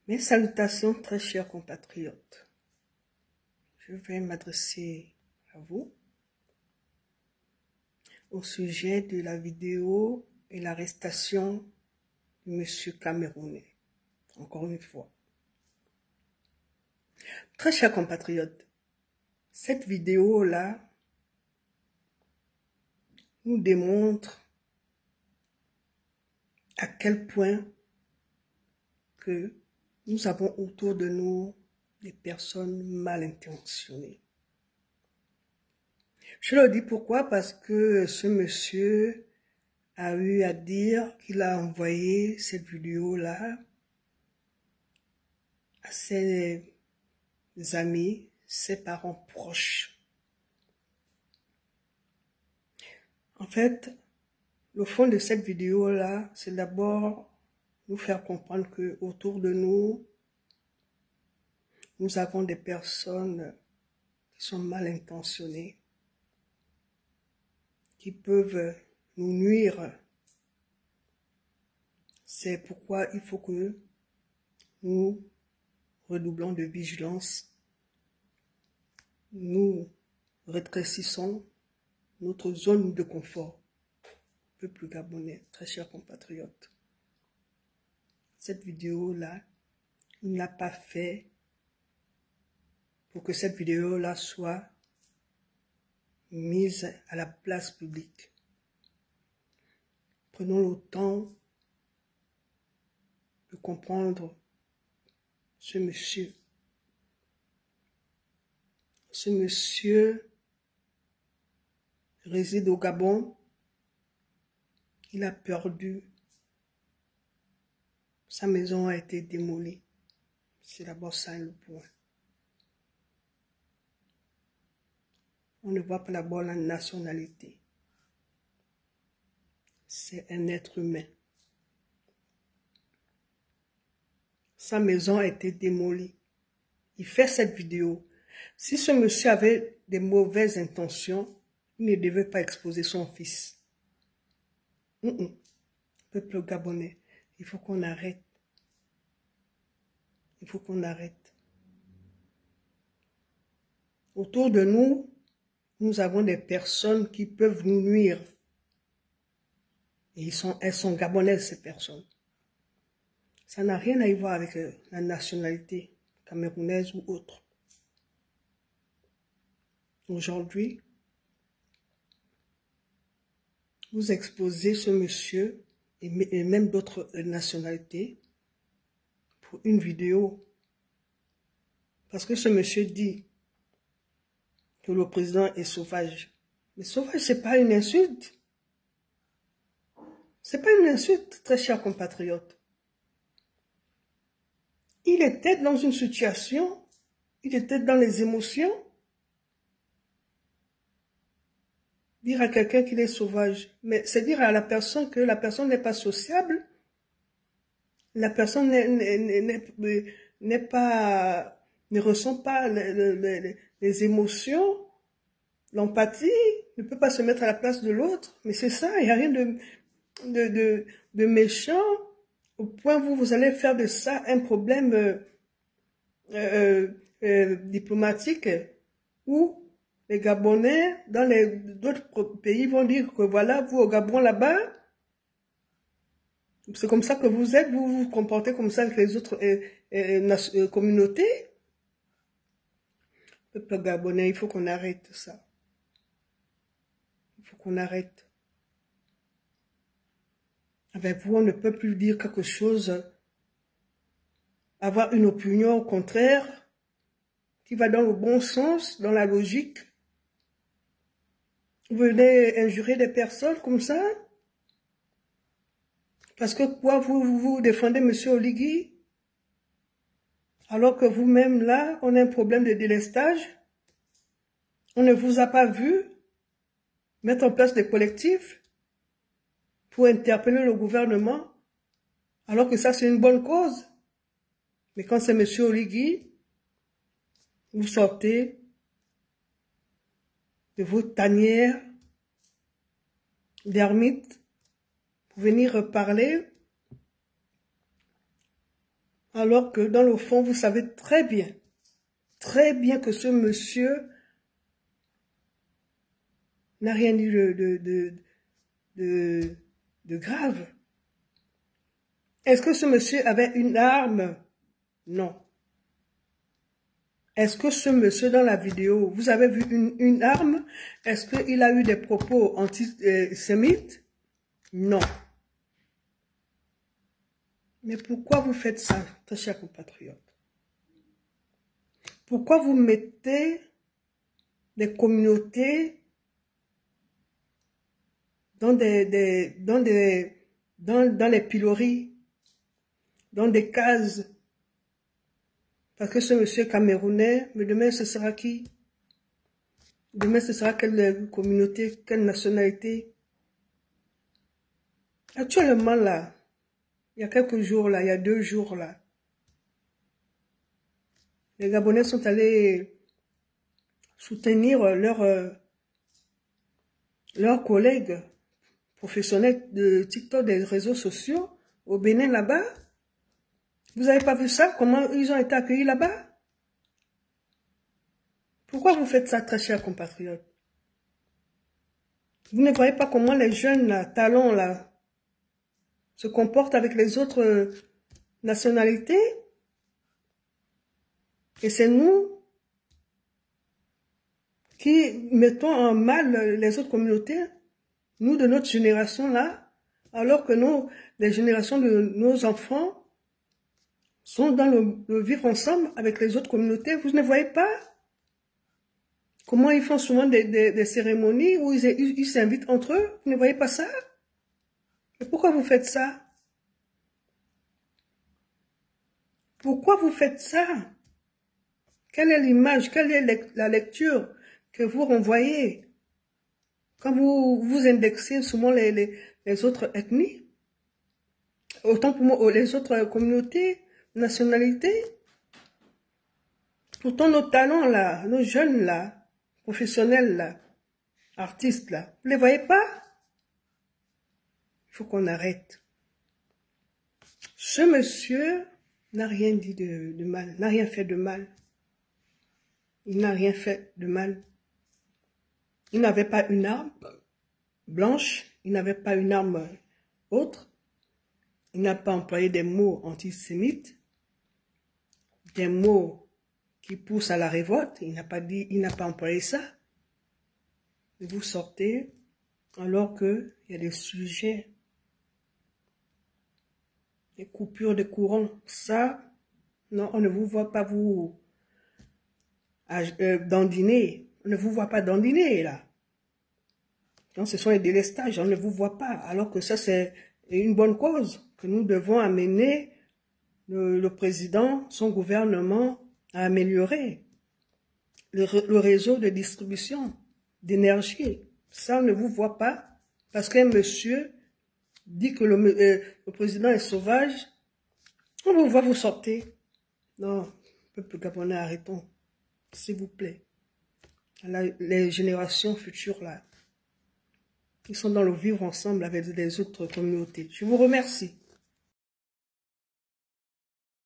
Mes salutations, très chers compatriotes. Je vais m'adresser à vous au sujet de la vidéo et l'arrestation de monsieur Camerounais. Encore une fois. Très chers compatriotes, cette vidéo-là nous démontre à quel point que nous avons autour de nous des personnes mal intentionnées. Je le dis pourquoi? Parce que ce monsieur a eu à dire qu'il a envoyé cette vidéo-là à ses amis, ses parents proches. En fait, le fond de cette vidéo-là, c'est d'abord nous faire comprendre que autour de nous, nous avons des personnes qui sont mal intentionnées, qui peuvent nous nuire. C'est pourquoi il faut que nous redoublons de vigilance. Nous rétrécissons notre zone de confort. Peuple gabonais, très chers compatriotes. Cette vidéo-là, il ne l'a pas fait pour que cette vidéo-là soit mise à la place publique. Prenons le temps de comprendre ce monsieur. Ce monsieur réside au Gabon. Il a perdu. Sa maison a été démolie. C'est d'abord ça le point. On ne voit pas d'abord la nationalité. C'est un être humain. Sa maison a été démolie. Il fait cette vidéo. Si ce monsieur avait des mauvaises intentions, il ne devait pas exposer son fils. Peuple gabonais, il faut qu'on arrête. Il faut qu'on arrête. Autour de nous, nous avons des personnes qui peuvent nous nuire. Et elles sont gabonaises, ces personnes. Ça n'a rien à y voir avec la nationalité camerounaise ou autre. Aujourd'hui, vous exposez ce monsieur et même d'autres nationalités pour une vidéo. Parce que ce monsieur dit que le président est sauvage. Mais sauvage, c'est pas une insulte. C'est pas une insulte, très chers compatriotes. Il était dans une situation, il était dans les émotions. Dire à quelqu'un qu'il est sauvage, mais c'est dire à la personne que la personne n'est pas sociable, la personne ne ressent pas les émotions, l'empathie, ne peut pas se mettre à la place de l'autre. Mais c'est ça, il n'y a rien de méchant, au point où vous allez faire de ça un problème diplomatique, où les Gabonais, dans d'autres pays, vont dire que voilà, vous au Gabon là-bas, c'est comme ça que vous êtes, vous vous comportez comme ça avec les autres communautés. Peuple gabonais, il faut qu'on arrête ça. Il faut qu'on arrête. Avec vous, on ne peut plus dire quelque chose, avoir une opinion au contraire, qui va dans le bon sens, dans la logique. Vous venez injurer des personnes comme ça? Parce que quoi, vous défendez M. Oligui? Alors que vous-même, là, on a un problème de délestage. On ne vous a pas vu mettre en place des collectifs pour interpeller le gouvernement, alors que ça, c'est une bonne cause. Mais quand c'est M. Oligui, vous sortez de vos tanières d'ermites pour venir parler Alors que dans le fond, vous savez très bien que ce monsieur n'a rien dit de grave. Est-ce que ce monsieur avait une arme? Non. Est-ce que ce monsieur dans la vidéo, vous avez vu une arme? Est-ce qu'il a eu des propos antisémites? Non. Mais pourquoi vous faites ça, très chers compatriotes? Pourquoi vous mettez des communautés dans les piloris, dans des cases? Parce que ce monsieur camerounais, mais demain ce sera qui? Demain ce sera quelle communauté, quelle nationalité? Actuellement là, il y a quelques jours là, il y a 2 jours là, les Gabonais sont allés soutenir leurs collègues professionnels de TikTok, des réseaux sociaux au Bénin là-bas. Vous n'avez pas vu ça? Comment ils ont été accueillis là-bas? Pourquoi vous faites ça, très chers compatriotes? Vous ne voyez pas comment les jeunes là, talents là, se comportent avec les autres nationalités? Et c'est nous qui mettons en mal les autres communautés, nous de notre génération là, alors que les générations de nos enfants sont dans le vivre ensemble avec les autres communautés. Vous ne voyez pas comment ils font souvent des cérémonies où ils s'invitent entre eux? Vous ne voyez pas ça? Et pourquoi vous faites ça? Pourquoi vous faites ça? Quelle est l'image, quelle est la lecture que vous renvoyez quand vous indexez souvent les autres ethnies? Autant pour moi, les autres communautés, nationalités? Pourtant, nos talents là, nos jeunes là, professionnels là, artistes là, vous ne les voyez pas? Il faut qu'on arrête. Ce monsieur n'a rien dit de mal, n'a rien fait de mal. Il n'a rien fait de mal. Il n'avait pas une arme blanche, il n'avait pas une arme autre. Il n'a pas employé des mots antisémites, des mots qui poussent à la révolte. Il n'a pas employé ça. Et vous sortez alors qu'il y a des sujets, des coupures de courant. Ça, non, on ne vous voit pas vous dandiner. On ne vous voit pas dandiner là. Donc, ce sont les délestages, on ne vous voit pas. Alors que ça, c'est une bonne cause que nous devons amener le président, son gouvernement à améliorer le réseau de distribution d'énergie. Ça, on ne vous voit pas parce qu'un monsieur dit que le président est sauvage. On vous voit, vous sortez. Non, peuple gabonais, arrêtons, s'il vous plaît. Les générations futures là, qui sont dans le vivre ensemble avec les autres communautés. Je vous remercie.